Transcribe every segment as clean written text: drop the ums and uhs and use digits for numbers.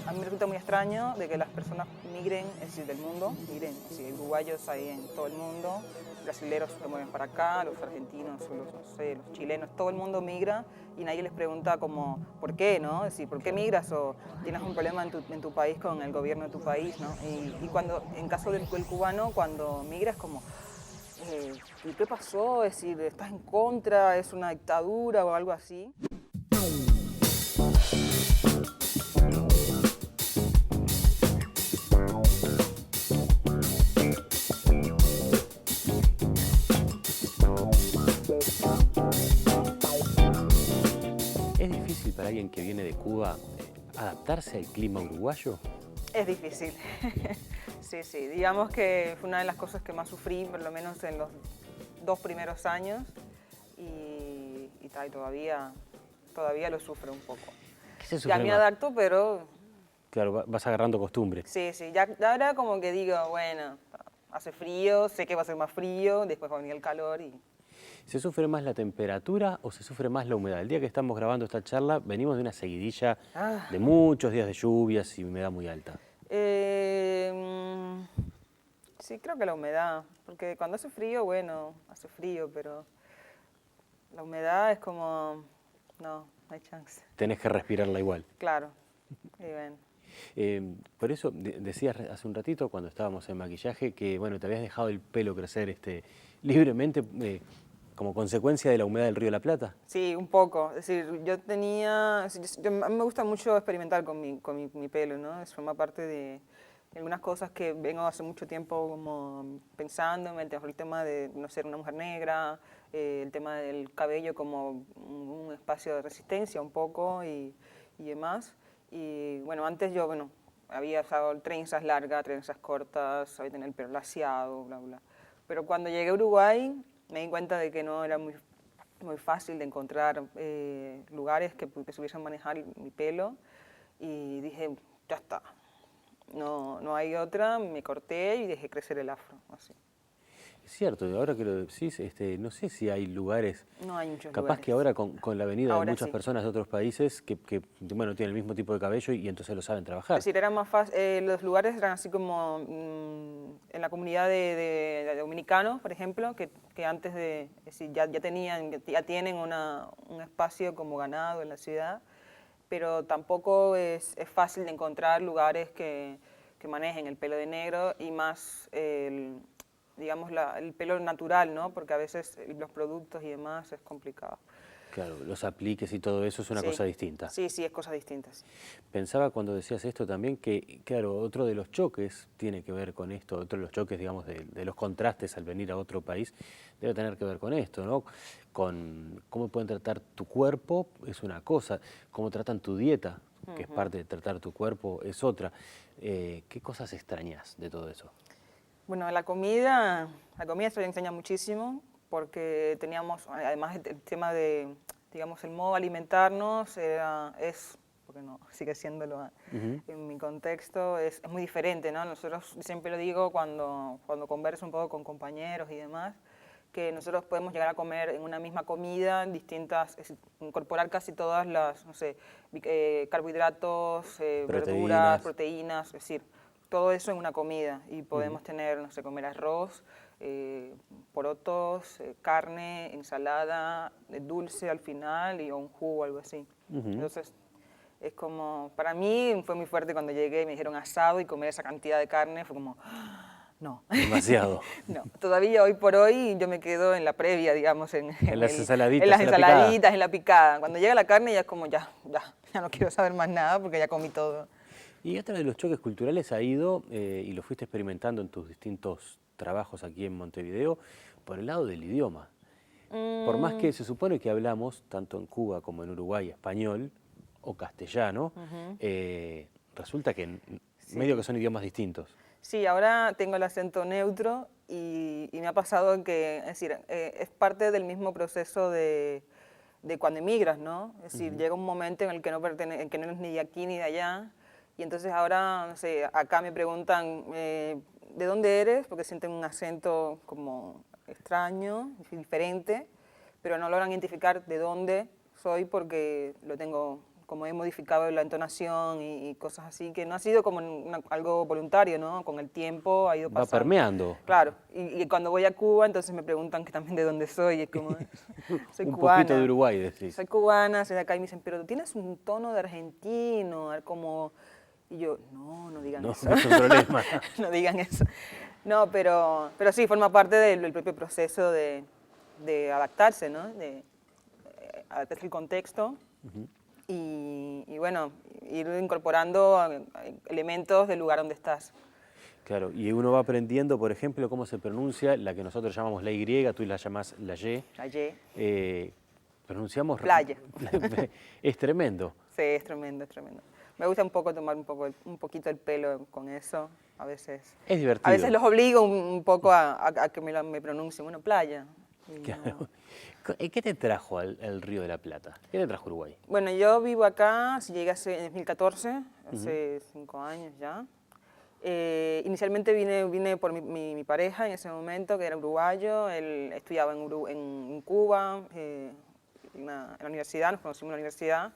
A mí me resulta muy extraño de que las personas migren, es decir, del mundo, migren, es decir, uruguayos hay en todo el mundo, brasileros se mueven para acá, los argentinos, los, no sé, los chilenos, todo el mundo migra y nadie les pregunta como, ¿por qué, no? Es decir, ¿por qué migras? O tienes un problema en tu país con el gobierno de tu país, ¿no? Y cuando, en caso del cubano, cuando migra es como, ¿y qué pasó? Es decir, ¿estás en contra? ¿Es una dictadura o algo así? ¿Es difícil para alguien que viene de Cuba adaptarse al clima uruguayo? Es difícil. Sí, sí. Digamos que fue una de las cosas que más sufrí, por lo menos en los 2 primeros años. Y todavía lo sufro un poco. ¿Qué se Ya sufre me más? adapto, pero Claro, vas agarrando costumbre. sí, sí. Ya ahora como que digo, bueno, hace frío, sé que va a ser más frío, después va a venir el calor y... ¿Se sufre más la temperatura o se sufre más la humedad? El día que estamos grabando esta charla venimos de una seguidilla Ah. de muchos días de lluvias y humedad muy alta. Sí, creo que la humedad, porque cuando hace frío, bueno, hace frío, pero la humedad es como, no hay chance. Tenés que respirarla igual. Claro, y bueno. Por eso decías hace un ratito cuando estábamos en maquillaje que bueno, te habías dejado el pelo crecer libremente como consecuencia de la humedad del Río de la Plata. Sí, un poco. Es decir, yo tenía, a mí me gusta mucho experimentar con mi pelo, ¿no? Es forma parte de algunas cosas que vengo hace mucho tiempo como pensando, el tema de no ser una mujer negra, el tema del cabello como un espacio de resistencia un poco y demás. Y bueno, antes yo, bueno, había usado trenzas largas, trenzas cortas, había tenido el pelo laciado, bla, bla. Pero cuando llegué a Uruguay me di cuenta de que no era muy fácil de encontrar lugares que supiesen manejar mi pelo y dije, ya está, no hay otra, me corté y dejé crecer el afro, así. Es cierto, y ahora que lo decís, no sé si hay lugares, No hay muchos capaz lugares. que ahora con la venida de Ahora muchas sí. personas de otros países que bueno, tienen el mismo tipo de cabello y entonces lo saben Es trabajar. decir, era más fácil, los lugares eran así como en la comunidad de dominicanos, por ejemplo, que antes de, es decir, ya tienen un espacio como ganado en la ciudad, pero tampoco es fácil de encontrar lugares que manejen el pelo de negro y más, digamos, el pelo natural, ¿no? Porque a veces los productos y demás es complicado. Claro, los apliques y todo eso es una Sí, cosa distinta. sí, sí, es cosas distintas. Pensaba cuando decías esto también que, claro, otro de los choques tiene que ver con esto, otro de los choques, digamos, de los contrastes al venir a otro país, debe tener que ver con esto, ¿no? Con cómo pueden tratar tu cuerpo es una cosa, cómo tratan tu dieta, que es parte de tratar tu cuerpo, es otra. ¿Qué cosas extrañas de todo eso? Bueno, la comida se enseña muchísimo porque teníamos, además el tema de, digamos, el modo de alimentarnos porque no, sigue siéndolo en mi contexto, es muy diferente, ¿no? Nosotros, siempre lo digo cuando converso un poco con compañeros y demás, que nosotros podemos llegar a comer en una misma comida incorporar casi todas las, no sé, carbohidratos, verduras, Proteínas. proteínas, es decir, todo eso en una comida y podemos tener, no sé, comer arroz, porotos, carne, ensalada, dulce al final o un jugo o algo así. Entonces, es como, para mí fue muy fuerte cuando llegué y me dijeron asado y comer esa cantidad de carne, fue como, no. Demasiado. No, todavía hoy por hoy yo me quedo en la previa, digamos, En las ensaladitas, en las en la picada. ensaladitas, en la picada. Cuando llega la carne ya es como, ya no quiero saber más nada porque ya comí todo. Y otro de los choques culturales ha ido, y lo fuiste experimentando en tus distintos trabajos aquí en Montevideo, por el lado del idioma. Por más que se supone que hablamos, tanto en Cuba como en Uruguay, español o castellano, resulta que medio que son idiomas distintos. Sí, ahora tengo el acento neutro y me ha pasado que, es decir, es parte del mismo proceso de cuando emigras, ¿no? Es decir, llega un momento en el que en que no eres ni de aquí ni de allá y entonces ahora, no sé, acá me preguntan, ¿de dónde eres? Porque sienten un acento como extraño, diferente, pero no logran identificar de dónde soy porque lo tengo, como he modificado la entonación y cosas así, que no ha sido como algo voluntario, ¿no? Con el tiempo ha ido Va pasando. permeando. Claro, y cuando voy a Cuba, entonces me preguntan que también de dónde soy, y es como, soy Un cubana. poquito de Uruguay, decís. Soy cubana, soy de acá, y me dicen, pero tú tienes un tono de argentino, como... Y yo, no, no digan No, eso. no es un problema. No digan eso. No, pero sí, forma parte del propio proceso de adaptarse, ¿no? De adaptarse al contexto y bueno, ir incorporando elementos del lugar donde estás. Claro, y uno va aprendiendo, por ejemplo, cómo se pronuncia la que nosotros llamamos la Y, tú la llamás la Y. Ayer, Pronunciamos... playa. Es tremendo. Sí, es tremendo, es tremendo. Me gusta un poco tomar un poquito el pelo con eso, a veces. Es divertido. A veces los obligo un poco a que me pronuncien, bueno, playa. Claro. ¿Qué te trajo al Río de la Plata? ¿Qué te trajo a Uruguay? Bueno, yo vivo acá, llegué en 2014, hace 5 años ya. Inicialmente vine por mi pareja en ese momento, que era uruguayo. Él estudiaba en Cuba, en la universidad, nos conocimos en la universidad.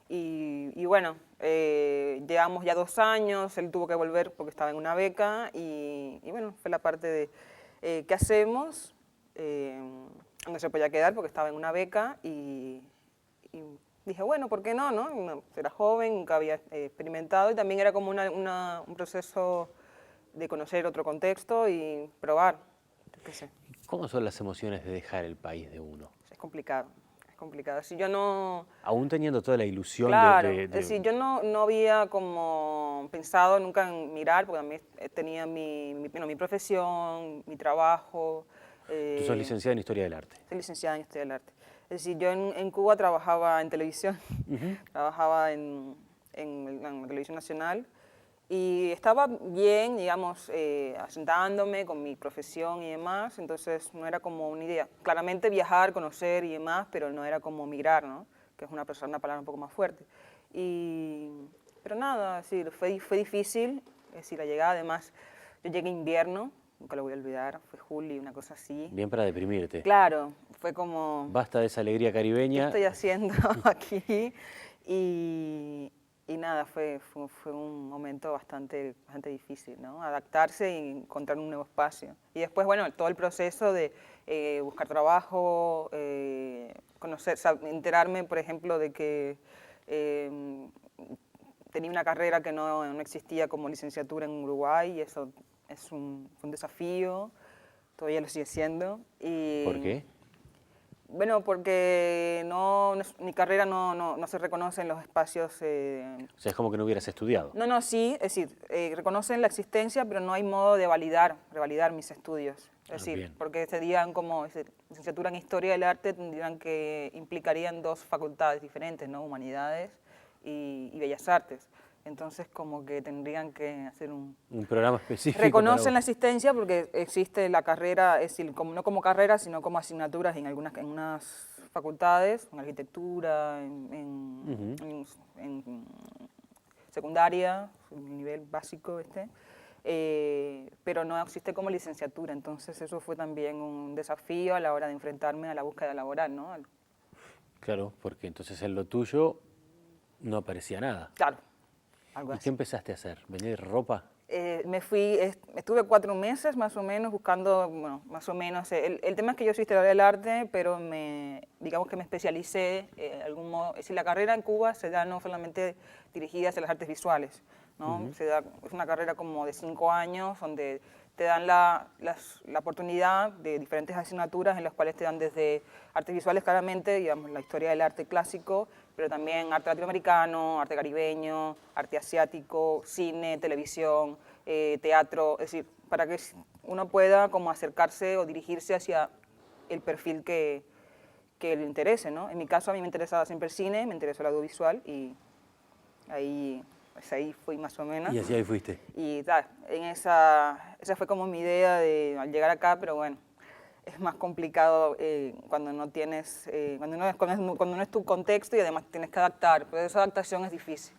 Y bueno, llevamos ya 2 años, él tuvo que volver porque estaba en una beca y bueno, fue la parte de qué hacemos, no se podía quedar porque estaba en una beca y dije, bueno, ¿por qué no? Era joven, nunca había experimentado y también era como un proceso de conocer otro contexto y probar, yo qué sé. ¿Cómo son las emociones de dejar el país de uno? Es complicado, es complicado. Si yo no... Aún teniendo toda la ilusión Claro, es decir, yo no había como pensado nunca en mirar, porque también tenía mi profesión, mi trabajo. Tú sos licenciada en Historia del Arte. Soy licenciada en Historia del Arte. Es decir, yo en Cuba trabajaba en televisión, trabajaba en la televisión nacional y estaba bien, digamos, asentándome con mi profesión y demás, entonces no era como una idea. Claramente viajar, conocer y demás, pero no era como migrar, ¿no? Que es una palabra un poco más fuerte. Pero nada, es decir, fue difícil, es decir, la llegada, además, yo llegué en invierno, nunca lo voy a olvidar, fue julio, una cosa así. Bien para deprimirte. Claro, fue como... Basta de esa alegría ¿Qué caribeña. estoy haciendo aquí? Y nada, fue un momento bastante difícil, ¿no? Adaptarse y encontrar un nuevo espacio. Y después, bueno, todo el proceso de buscar trabajo, conocer, enterarme, por ejemplo, de que tenía una carrera que no existía como licenciatura en Uruguay, y eso fue un desafío, todavía lo sigue siendo. ¿Por qué? Bueno, porque mi carrera no se reconoce en los espacios... O sea, es como que no hubieras estudiado. No, sí, es decir, reconocen la existencia, pero no hay modo de revalidar mis estudios. Es decir, bien. porque serían como licenciatura en Historia del Arte, implicarían 2 facultades diferentes, ¿no? Humanidades y Bellas Artes. Entonces, como que tendrían que hacer un programa específico. Reconocen la existencia porque existe la carrera, es decir, no como carrera, sino como asignaturas en unas facultades, en arquitectura, en secundaria, el nivel básico pero no existe como licenciatura. Entonces, eso fue también un desafío a la hora de enfrentarme a la búsqueda laboral, ¿no? Claro, porque entonces en lo tuyo no aparecía nada. Claro. Algo ¿Y así. qué empezaste a hacer? ¿Vender ropa? Estuve 4 meses más o menos buscando, bueno, más o menos, el tema es que yo soy historiadora del arte, pero digamos que me especialicé de algún modo, es decir, la carrera en Cuba se da no solamente dirigida hacia las artes visuales, ¿no? Es una carrera como de 5 años, donde te dan la oportunidad de diferentes asignaturas en las cuales te dan desde artes visuales claramente, digamos, la historia del arte clásico, pero también arte latinoamericano, arte caribeño, arte asiático, cine, televisión, teatro, es decir, para que uno pueda como acercarse o dirigirse hacia el perfil que le interese, ¿no? En mi caso a mí me interesaba siempre el cine, me interesó el audiovisual y ahí fui más o menos. Y así ahí fuiste. Y esa fue como mi idea al llegar acá, pero bueno, es más complicado cuando no tienes, cuando no es tu contexto y además tienes que adaptar, pero esa adaptación es difícil.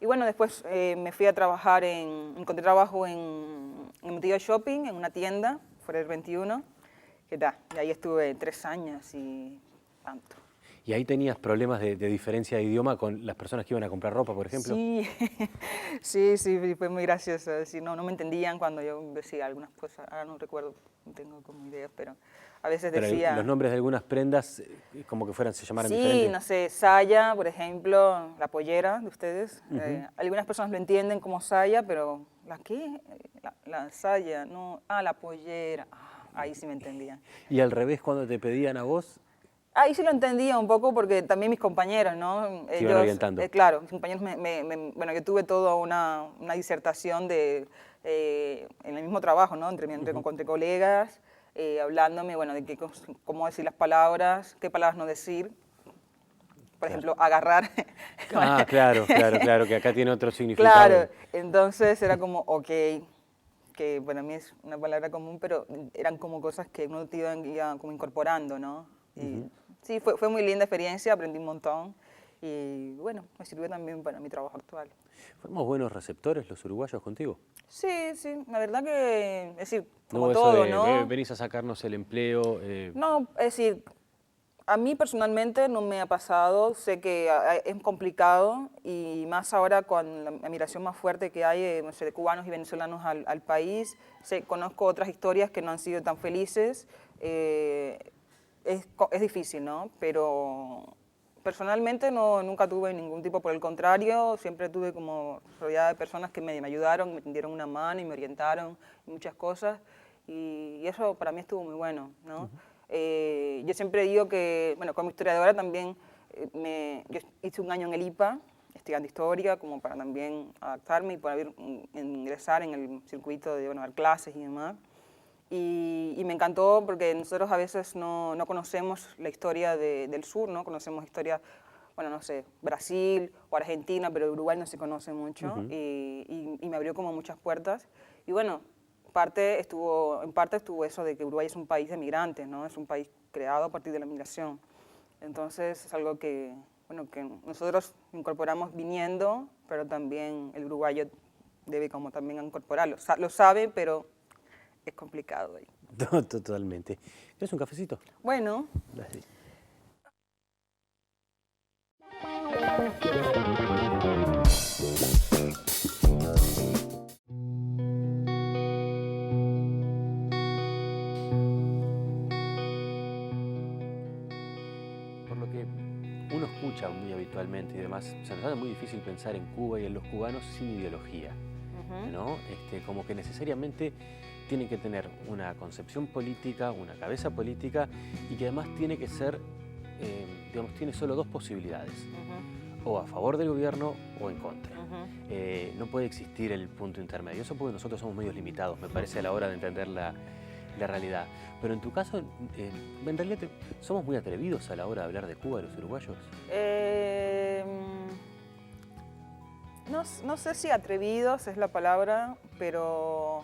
Y bueno, después me fui a trabajar encontré trabajo en Montilla Shopping, en una tienda, Forever 21, y ahí estuve 3 años y tanto. ¿Y ahí tenías problemas de diferencia de idioma con las personas que iban a comprar ropa, por ejemplo? Sí, sí, fue muy gracioso. Es decir, no me entendían cuando yo decía algunas cosas. Ahora no recuerdo, no tengo como ideas, pero a veces Pero los decía, nombres de algunas prendas, como que se llamaran sí, diferente. no sé, saya, por ejemplo, la pollera de ustedes. Ujú. Algunas personas lo entienden como saya, pero ¿la qué? La saya, no, la pollera. Ahí sí me entendían. Y al revés, cuando te pedían a vos, Ahí sí lo entendía un poco porque también mis compañeros, ¿no? te iban Ellos, orientando. claro, mis compañeros, bueno, yo tuve toda una disertación en el mismo trabajo, ¿no? Entre colegas, hablándome, bueno, de cómo decir las palabras, qué palabras no decir. Por Claro. ejemplo, agarrar. Ah, claro, que acá tiene otro significado. Claro, entonces era como, ok, que para mí es una palabra común, pero eran como cosas que uno iba como incorporando, ¿no? Y sí, fue muy linda experiencia, aprendí un montón y bueno, me sirvió también para mi trabajo actual. ¿Fuimos buenos receptores los uruguayos contigo? Sí, la verdad que, es decir, No como hubo eso todo, de ¿no? venís a sacarnos el empleo. No, es decir, a mí personalmente no me ha pasado, sé que es complicado y más ahora con la migración más fuerte que hay no sé, de cubanos y venezolanos al país, conozco otras historias que no han sido tan felices, es difícil, ¿no? Pero personalmente nunca tuve ningún tipo, por el contrario, siempre tuve como rodeada de personas que me ayudaron, me tendieron una mano y me orientaron en muchas cosas y eso para mí estuvo muy bueno, ¿no? Yo siempre digo que, bueno, como historiadora también, yo hice un año en el IPA, estudiando historia, como para también adaptarme y poder ingresar en el circuito de, bueno, dar clases y demás. Y me encantó porque nosotros a veces no conocemos la historia del sur, ¿no? Conocemos historia, bueno, no sé, Brasil o Argentina, pero Uruguay no se conoce mucho y me abrió como muchas puertas. Y bueno, en parte estuvo eso de que Uruguay es un país de migrantes, ¿no? Es un país creado a partir de la migración. Entonces es algo que, bueno, que nosotros incorporamos viniendo, pero también el uruguayo debe como también incorporarlo. Lo sabe, pero es complicado ahí. Totalmente. ¿Quieres un cafecito? Bueno, Dale. Por lo que uno escucha muy habitualmente y demás, se nos hace muy difícil pensar en Cuba y en los cubanos sin ideología, ¿no? Como que necesariamente tienen que tener una concepción política, una cabeza política y que además tiene que ser, digamos, tiene solo dos posibilidades, o a favor del gobierno o en contra. No puede existir el punto intermedio, eso porque nosotros somos medios limitados, me parece, a la hora de entender la realidad. Pero en tu caso, en realidad somos muy atrevidos a la hora de hablar de Cuba, los uruguayos. No sé si atrevidos es la palabra, pero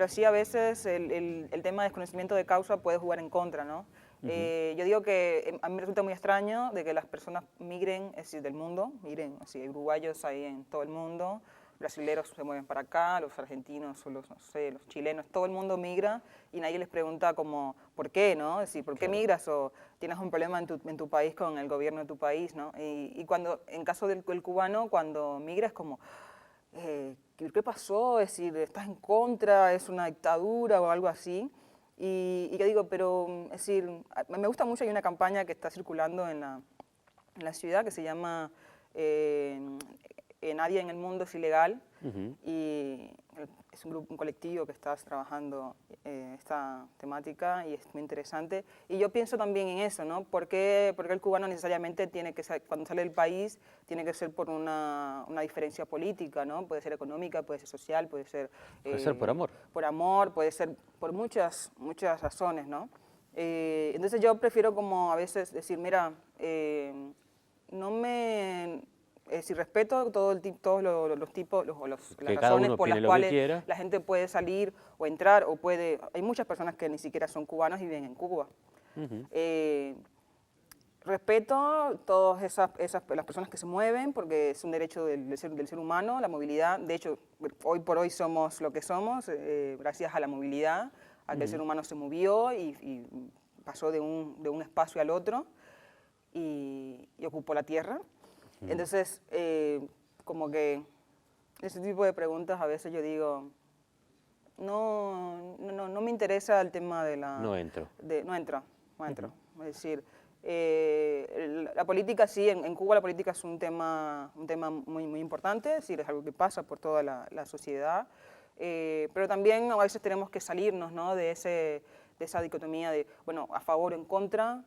sí a veces el tema de desconocimiento de causa puede jugar en contra, ¿no? Yo digo que a mí me resulta muy extraño de que las personas migren, es decir, del mundo, migren, así, hay uruguayos ahí en todo el mundo, brasileros se mueven para acá, los argentinos o los, no sé, los chilenos, todo el mundo migra y nadie les pregunta como, ¿por qué, no? Es decir, ¿por qué migras? O tienes un problema en tu país con el gobierno de tu país, ¿no? Y cuando, en caso del cubano, cuando migra es como, ¿qué pasó? Es decir, ¿estás en contra? ¿Es una dictadura o algo así? Y yo digo, pero, es decir, me gusta mucho, hay una campaña que está circulando en la ciudad que se llama Nadie en el mundo es ilegal, y es un colectivo que está trabajando esta temática y es muy interesante. Y yo pienso también en eso, ¿no? ¿Por qué el cubano necesariamente tiene que ser, cuando sale del país, tiene que ser por una diferencia política, ¿no? Puede ser económica, puede ser social, puede ser... Puede ser por amor. Por amor, puede ser por muchas razones, ¿no? Entonces yo prefiero como a veces decir, mira, no me... si respeto todos los tipos, las razones por las cuales la gente puede salir o entrar, o puede... Hay muchas personas que ni siquiera son cubanos y viven en Cuba. Respeto todas las personas que se mueven, porque es un derecho del ser humano, la movilidad. De hecho, hoy por hoy somos lo que somos, gracias a la movilidad, a que el ser humano se movió y pasó de un espacio al otro. y ocupo la tierra. Entonces, como que ese tipo de preguntas a veces yo digo, no me interesa el tema de la... No entro. No entro. Es decir, la política sí, en Cuba la política es un tema muy importante, es decir, es algo que pasa por toda la sociedad, pero también a veces tenemos que salirnos, ¿no?, de esa dicotomía de, bueno, a favor o en contra.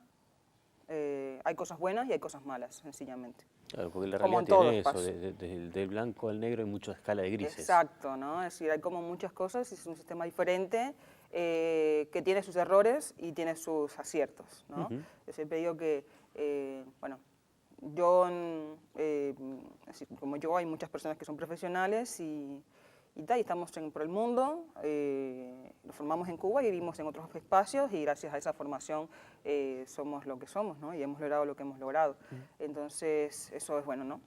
Hay cosas buenas y hay cosas malas, sencillamente. Claro, porque la Como realidad en todo tiene eso, espacio. del blanco al negro hay mucha escala de grises. Exacto, ¿no? Es decir, hay como muchas cosas, es un sistema diferente que tiene sus errores y tiene sus aciertos, ¿no? Yo siempre digo que, bueno, yo, así como yo, hay muchas personas que son profesionales y estamos por el mundo, nos formamos en Cuba y vivimos en otros espacios y gracias a esa formación somos lo que somos, ¿no? Y hemos logrado lo que hemos logrado. Entonces, eso es bueno, ¿no?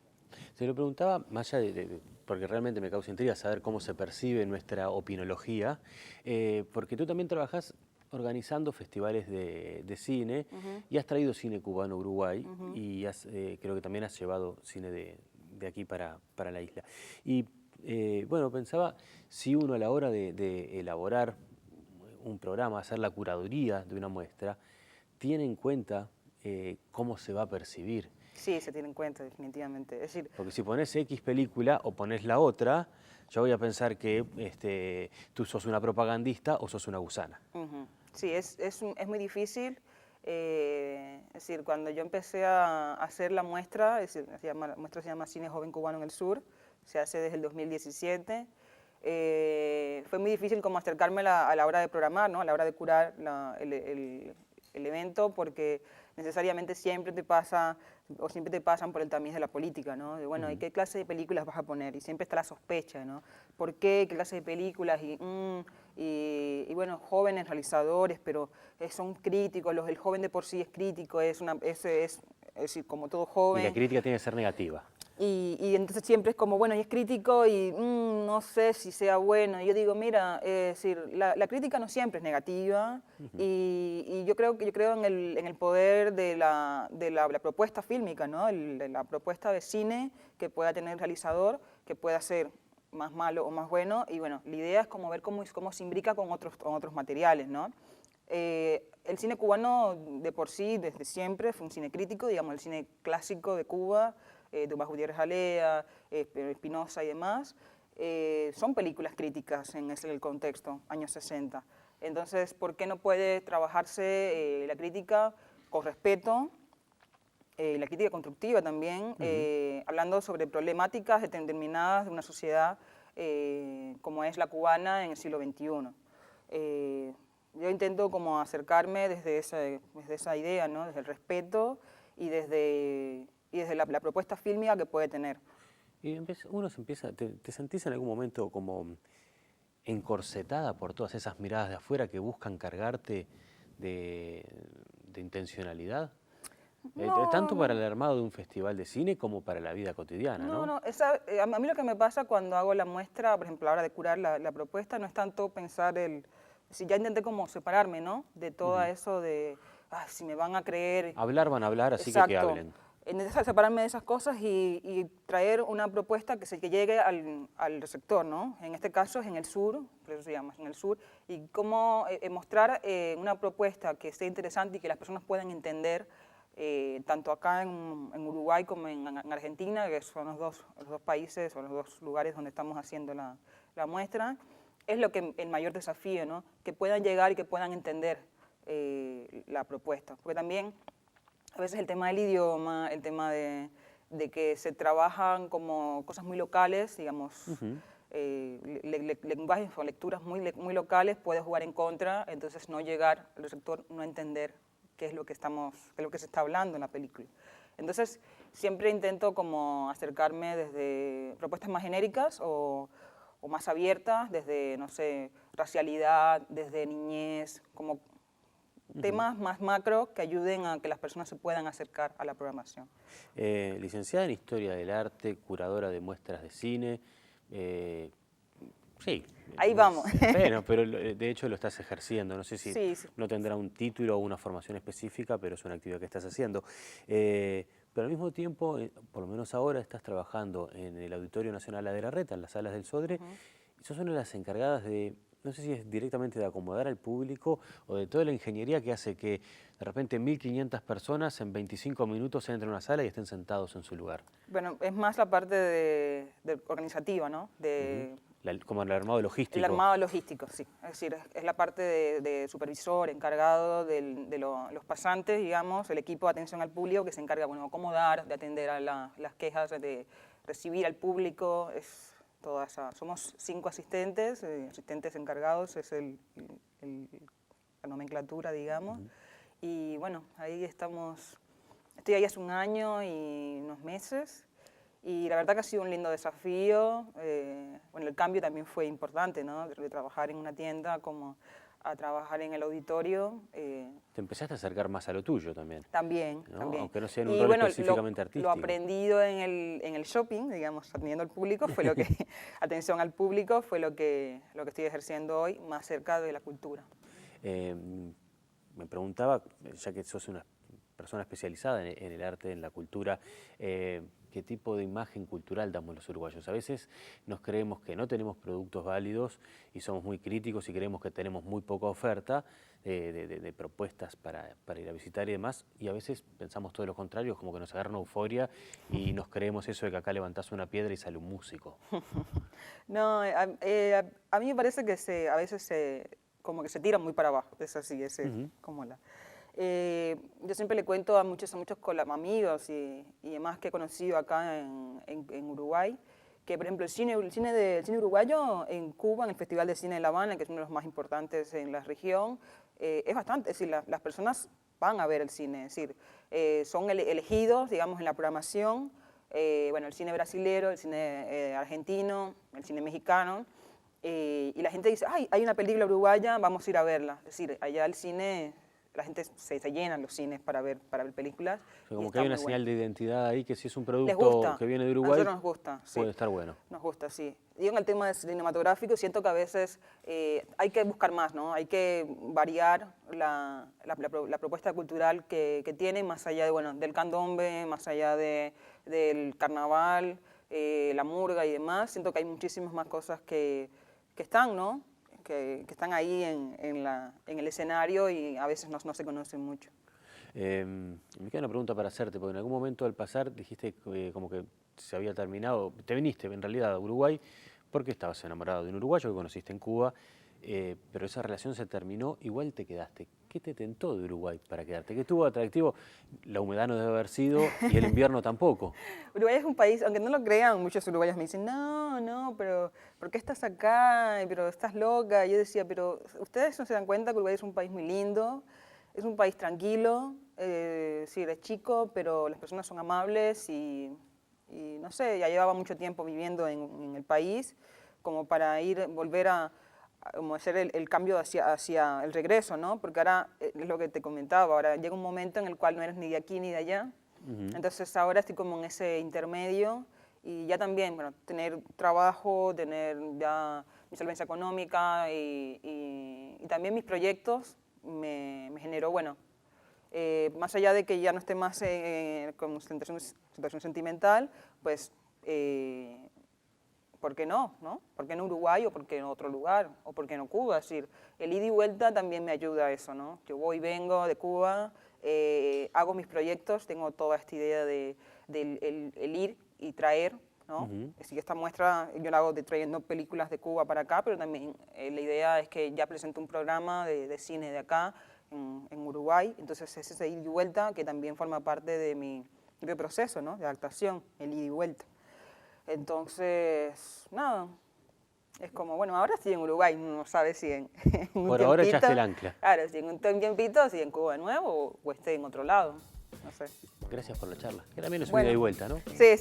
Se lo preguntaba, más allá porque realmente me causa intriga saber cómo se percibe nuestra opinología, porque tú también trabajas organizando festivales de cine y has traído cine cubano a Uruguay y creo que también has llevado cine de aquí para la isla. Y bueno, pensaba si uno a la hora de elaborar un programa, hacer la curaduría de una muestra, tiene en cuenta cómo se va a percibir. Sí, se tiene en cuenta, definitivamente. Es decir, porque si pones X película o pones la otra, yo voy a pensar que tú sos una propagandista o sos una gusana. Sí, es muy difícil. Es decir, cuando yo empecé a hacer la muestra, la muestra se llama Cine Joven Cubano en el Sur, se hace desde el 2017. Fue muy difícil como acercarme a la hora de programar, ¿no?, a la hora de curar el evento, porque necesariamente siempre te pasan por el tamiz de la política, ¿no? De, bueno, ¿y qué clase de películas vas a poner? Y siempre está la sospecha, ¿no? ¿Por qué? ¿Qué clase de películas? Y bueno, jóvenes realizadores, pero son críticos, el joven de por sí es crítico, es decir, como todo joven. Y la crítica tiene que ser negativa. Y entonces siempre es como, bueno, y es crítico y no sé si sea bueno. Y yo digo, mira, es decir, la crítica no siempre es negativa y yo creo en el poder de la propuesta fílmica, ¿no?, de la propuesta de cine que pueda tener el realizador, que pueda ser más malo o más bueno. Y bueno, la idea es como ver cómo se imbrica con otros materiales, ¿no? El cine cubano de por sí, desde siempre, fue un cine crítico, digamos, el cine clásico de Cuba, de Tomás Gutiérrez Alea, Espinosa y demás, son películas críticas en el contexto, años 60. Entonces, ¿por qué no puede trabajarse la crítica con respeto, la crítica constructiva también, hablando sobre problemáticas determinadas de una sociedad como es la cubana en el siglo XXI? Yo intento como acercarme desde esa idea, ¿no?, desde el respeto y desde la propuesta fílmica que puede tener. Y uno se empieza, ¿te sentís en algún momento como encorsetada por todas esas miradas de afuera que buscan cargarte de intencionalidad? Tanto para el armado de un festival de cine como para la vida cotidiana, ¿no? No, a mí lo que me pasa cuando hago la muestra, por ejemplo, a la hora de curar la propuesta, no es tanto pensar si ya intenté como separarme, ¿no?, de todo eso de, si me van a creer. Hablar van a hablar, así que hablen. Necesito separarme de esas cosas y traer una propuesta que llegue al receptor, ¿no? En este caso es en el sur, por eso se llama en el sur, y cómo mostrar una propuesta que sea interesante y que las personas puedan entender, tanto acá en Uruguay como en Argentina, que son los dos países o los dos lugares donde estamos haciendo la muestra. Es el mayor desafío, ¿no?, que puedan llegar y que puedan entender la propuesta. Porque también a veces el tema del idioma, el tema de que se trabajan como cosas muy locales, digamos, lenguajes o lecturas muy locales, puede jugar en contra, entonces no llegar al receptor, no entender qué es lo que se está hablando en la película. Entonces siempre intento como acercarme desde propuestas más genéricas o más abiertas, desde, no sé, racialidad, desde niñez, como temas más macro que ayuden a que las personas se puedan acercar a la programación. Licenciada en Historia del Arte, curadora de muestras de cine, Sí. Ahí vamos. Bueno, pero de hecho lo estás ejerciendo. No sé si Sí, sí. no tendrá un título o una formación específica, pero es una actividad que estás haciendo. Pero al mismo tiempo, por lo menos ahora, estás trabajando en el Auditorio Nacional Aderarreta, en las salas del Sodre, y sos una de las encargadas de, no sé si es directamente de acomodar al público o de toda la ingeniería que hace que de repente 1.500 personas en 25 minutos entren a una sala y estén sentados en su lugar. Bueno, es más la parte de organizativa, ¿no? Como el armado logístico. El armado logístico, sí. Es decir, es la parte de supervisor, encargado de los pasantes, digamos, el equipo de atención al público que se encarga, bueno, de acomodar, de atender a las quejas, de recibir al público, es toda esa. Somos 5 asistentes, asistentes encargados, es la nomenclatura, digamos. Y bueno, ahí estamos, estoy ahí hace 1 año y unos meses. Y la verdad que ha sido un lindo desafío. Bueno, el cambio también fue importante, ¿no? De trabajar en una tienda como a trabajar en el auditorio. Te empezaste a acercar más a lo tuyo también. También, ¿no? también. Aunque no sea en un rol específicamente artístico. Lo aprendido en el shopping, digamos, atendiendo al público, fue lo que, atención al público, fue lo que estoy ejerciendo hoy, más cerca de la cultura. Me preguntaba, ya que sos una persona especializada en el arte, en la cultura, ¿qué tipo de imagen cultural damos los uruguayos? A veces nos creemos que no tenemos productos válidos y somos muy críticos y creemos que tenemos muy poca oferta de propuestas para ir a visitar y demás, y a veces pensamos todo lo contrario, como que nos agarra una euforia y nos creemos eso de que acá levantás una piedra y sale un músico. No, a mí me parece que a veces como que se tira muy para abajo, es así, como la... yo siempre le cuento a muchos amigos y demás que he conocido acá en Uruguay, que por ejemplo el cine uruguayo en Cuba, en el Festival de Cine de La Habana, que es uno de los más importantes en la región, es bastante, es decir, las personas van a ver el cine, es decir, son elegidos, digamos, en la programación, bueno, el cine brasilero, el cine argentino, el cine mexicano, y la gente dice, ay, hay una película uruguaya, vamos a ir a verla. Es decir, allá el cine, la gente se llenan los cines para ver películas. O sea, como que hay una señal de identidad ahí, que si es un producto que viene de a Uruguay, nosotros nos gusta, sí. Puede estar bueno. Nos gusta, sí. Yo en el tema de cinematográfico siento que a veces hay que buscar más, ¿no? Hay que variar la propuesta cultural que tiene, más allá de, bueno, del candombe, más allá del carnaval, la murga y demás. Siento que hay muchísimas más cosas que están, ¿no? Que están ahí en el escenario y a veces no se conocen mucho. Me queda una pregunta para hacerte, porque en algún momento al pasar dijiste como que se había terminado, te viniste en realidad a Uruguay porque estabas enamorado de un uruguayo que conociste en Cuba, pero esa relación se terminó, igual te quedaste. ¿Qué te tentó de Uruguay para quedarte? ¿Qué estuvo atractivo? La humedad no debe haber sido y el invierno tampoco. Uruguay es un país, aunque no lo crean, muchos uruguayos me dicen, no, pero ¿por qué estás acá? Pero estás loca. Y yo decía, pero ustedes no se dan cuenta que Uruguay es un país muy lindo, es un país tranquilo, sí, es chico, pero las personas son amables y no sé, ya llevaba mucho tiempo viviendo en el país como para volver a como hacer el cambio hacia el regreso, ¿no? Porque ahora, es lo que te comentaba, ahora llega un momento en el cual no eres ni de aquí ni de allá, entonces ahora estoy como en ese intermedio y ya también, bueno, tener trabajo, tener ya mi solvencia económica y también mis proyectos me generó, bueno, más allá de que ya no esté más con situación sentimental, pues ¿por qué no? ¿Por qué no Uruguay o por qué no otro lugar? ¿O por qué no Cuba? Es decir, el ida y vuelta también me ayuda a eso, ¿no? Yo voy y vengo de Cuba, hago mis proyectos, tengo toda esta idea del el ir y traer, ¿no? Es decir, esta muestra yo la hago trayendo películas de Cuba para acá, pero también la idea es que ya presento un programa de cine de acá, en Uruguay, entonces es ese ida y vuelta que también forma parte de mi proceso, ¿no? De adaptación, el ida y vuelta. Entonces, nada, es como, bueno, ahora estoy en Uruguay, no sabes si en un Por ahora echaste el ancla. Claro, si en un tiempito, si en Cuba de nuevo o esté en otro lado, no sé. Gracias por la charla, que también es una ida y vuelta, ¿no? Sí.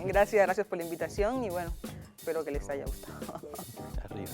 Gracias por la invitación y bueno, espero que les haya gustado. Arriba.